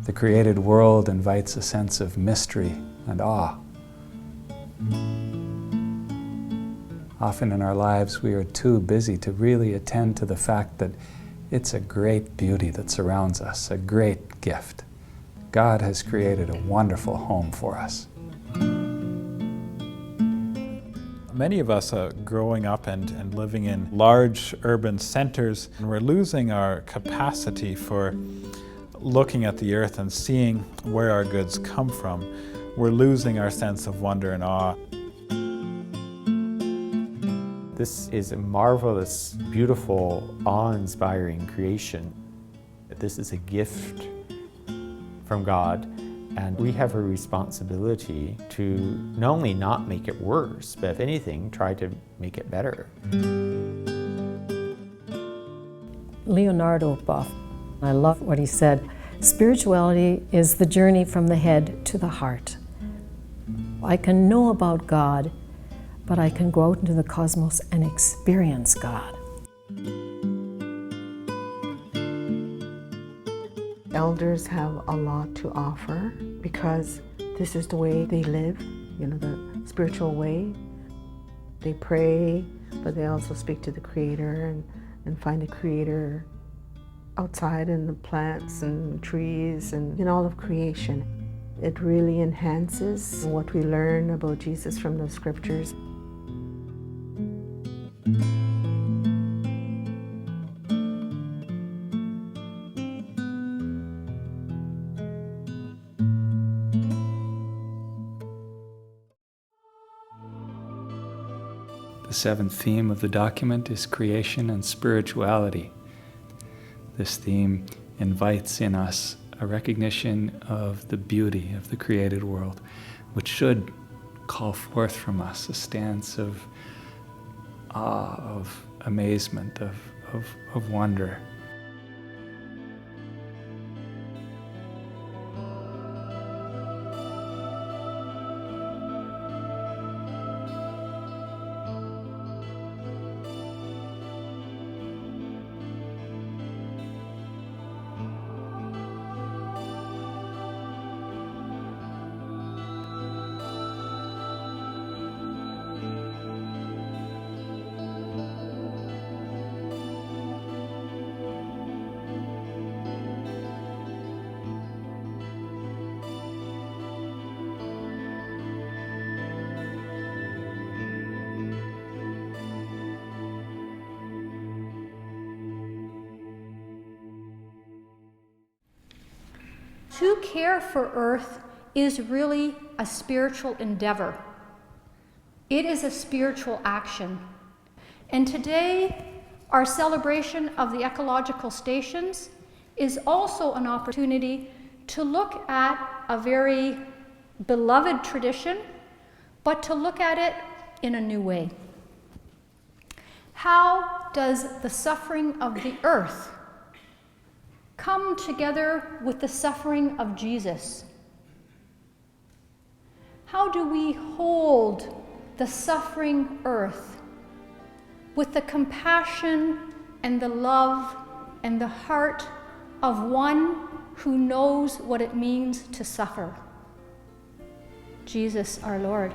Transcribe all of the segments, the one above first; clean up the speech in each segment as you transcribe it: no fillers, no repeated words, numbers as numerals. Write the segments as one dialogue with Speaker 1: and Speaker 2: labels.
Speaker 1: The created world invites a sense of mystery and awe. Often in our lives we are too busy to really attend to the fact that it's a great beauty that surrounds us, a great gift. God has created a wonderful home for us.
Speaker 2: Many of us are growing up and living in large urban centers, and we're losing our capacity for looking at the earth and seeing where our goods come from. We're losing our sense of wonder and awe.
Speaker 3: This is a marvelous, beautiful, awe-inspiring creation. This is a gift from God, and we have a responsibility to not only not make it worse, but if anything, try to make it better.
Speaker 4: Leonardo Boff, I love what he said. Spirituality is the journey from the head to the heart. I can know about God, but I can go out into the cosmos and experience God.
Speaker 5: Elders have a lot to offer because this is the way they live, the spiritual way. They pray, but they also speak to the Creator and find the Creator outside in the plants and trees and in all of creation. It really enhances what we learn about Jesus from the scriptures.
Speaker 1: The seventh theme of the document is creation and spirituality. This theme invites in us a recognition of the beauty of the created world, which should call forth from us a stance of awe, of amazement, of wonder.
Speaker 6: To care for Earth is really a spiritual endeavor. It is a spiritual action. And today, our celebration of the ecological stations is also an opportunity to look at a very beloved tradition, but to look at it in a new way. How does the suffering of the earth come together with the suffering of Jesus? How do we hold the suffering earth with the compassion and the love and the heart of one who knows what it means to suffer? Jesus our Lord.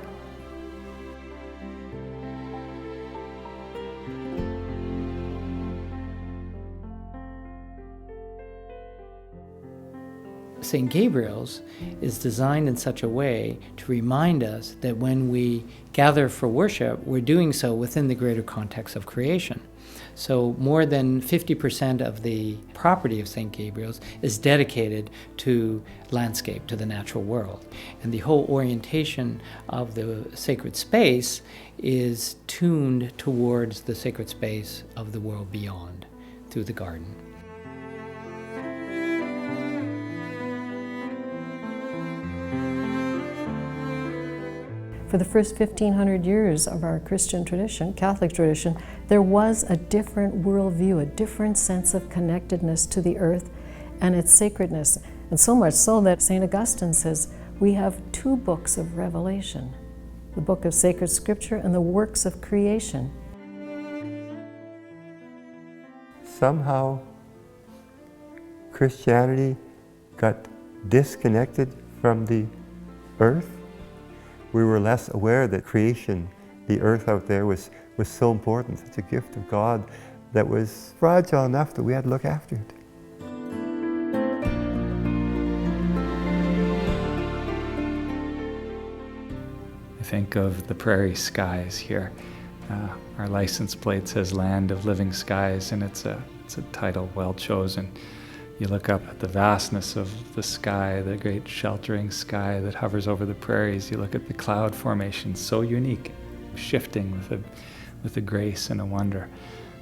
Speaker 7: St. Gabriel's is designed in such a way to remind us that when we gather for worship, we're doing so within the greater context of creation. So more than 50% of the property of St. Gabriel's is dedicated to landscape, to the natural world. And the whole orientation of the sacred space is tuned towards the sacred space of the world beyond, through the garden.
Speaker 4: For the first 1,500 years of our Christian tradition, Catholic tradition, there was a different worldview, a different sense of connectedness to the earth and its sacredness. And so much so that St. Augustine says, we have two books of Revelation, the book of sacred scripture and the works of creation.
Speaker 8: Somehow, Christianity got disconnected from the earth. We were less aware that creation, the earth out there, was so important, such a gift of God that was fragile enough that we had to look after it.
Speaker 1: I think of the prairie skies here. Our license plate says Land of Living Skies, and it's a title well chosen. You look up at the vastness of the sky, the great sheltering sky that hovers over the prairies. You look at the cloud formation, so unique, shifting with a grace and a wonder.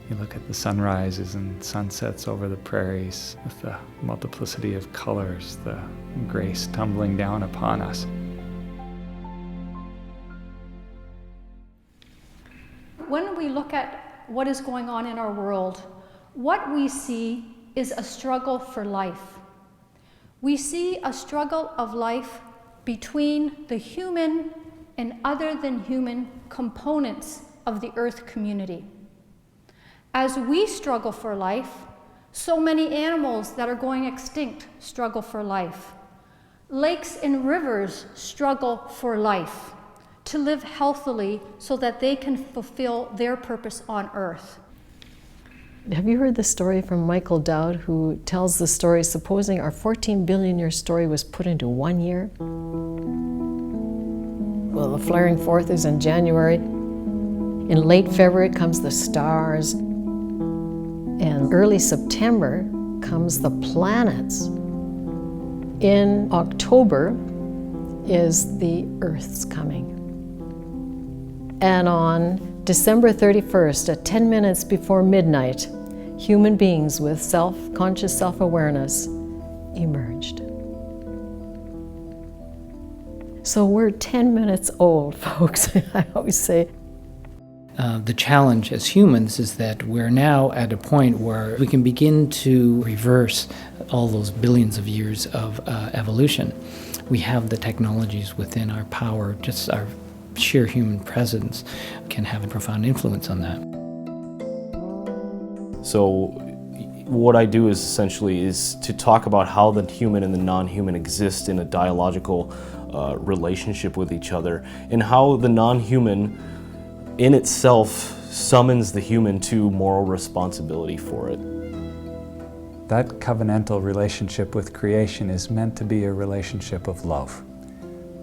Speaker 1: You look at the sunrises and sunsets over the prairies with the multiplicity of colors, the grace tumbling down upon us.
Speaker 6: When we look at what is going on in our world, what we see is a struggle for life. We see a struggle of life between the human and other than human components of the earth community. As we struggle for life, so many animals that are going extinct struggle for life. Lakes and rivers struggle for life, to live healthily so that they can fulfill their purpose on earth.
Speaker 4: Have you heard the story from Michael Dowd, who tells the story, supposing our 14 billion year story was put into 1 year? Well, the flaring forth is in January. In late February comes the stars. And early September comes the planets. In October is the Earth's coming. And on December 31st, at 10 minutes before midnight, human beings with conscious self-awareness emerged. So we're 10 minutes old, folks, I always say.
Speaker 7: The challenge as humans is that we're now at a point where we can begin to reverse all those billions of years of evolution. We have the technologies within our power, just our sheer human presence can have a profound influence on that.
Speaker 9: So what I do is essentially to talk about how the human and the non-human exist in a dialogical relationship with each other, and how the non-human in itself summons the human to moral responsibility for it.
Speaker 1: That covenantal relationship with creation is meant to be a relationship of love.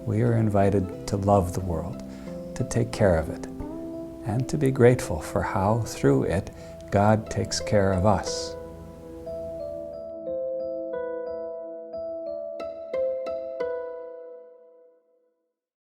Speaker 1: We are invited to love the world, to take care of it, and to be grateful for how, through it, God takes care of us.